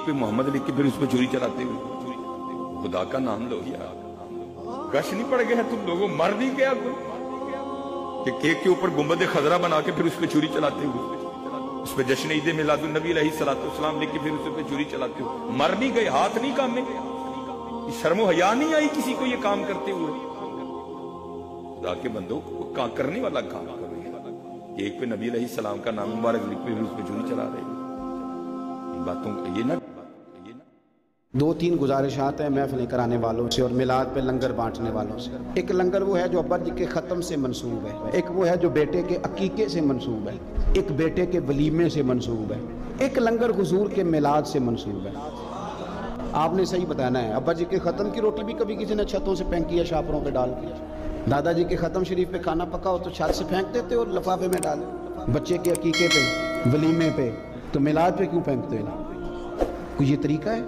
Cake پہ محمد لکھ کے پھر اس پہ چھری چلاتے ہوئے. خدا کا نام لو یار, گش نہیں پڑ گیا تم لوگوں, مر نہیں گیا کوئی کہ کیک کے اوپر گنبد خضرا بنا کے پھر اس پہ چھری چلاتے ہوئے, اس پہ جشن عید میلاد النبی علیہ السلام لکھ کے پھر اس پہ چھری چلاتے ہوئے مر نہیں گئے, ہاتھ نہیں کامے, شرم و حیا نہیں آئی کسی کو یہ کام کرتے ہوئے؟ خدا کے بندوں کرنے والا کام کرو. ایک پہ نبی علیہ السلام کا نام مبارک لکھ پہ اس پہ چھری چلا رہے ہیں. ان باتوں کو یہ نہ 2-3 گزارشات ہیں محفلیں کرانے والوں سے اور میلاد پہ لنگر بانٹنے والوں سے. ایک لنگر وہ ہے جو ابا جی کے ختم سے منسوب ہے, ایک وہ ہے جو بیٹے کے عقیقے سے منسوب ہے, ایک بیٹے کے ولیمے سے منسوب ہے, ایک لنگر حضور کے میلاد سے منسوب ہے. آپ نے صحیح بتانا ہے. ابا جی کے ختم کی روٹی بھی کبھی کسی نے چھتوں سے پھینکی ہے شاپروں پہ ڈال کے. دادا جی کے ختم شریف پہ کھانا پکا ہو تو چھت سے پھینک دیتے اور لفافے میں ڈالے. بچے کے عقیقے پہ, ولیمے پہ, تو میلاد پہ کیوں پھینکتے ہیں؟ کوئی یہ طریقہ ہے؟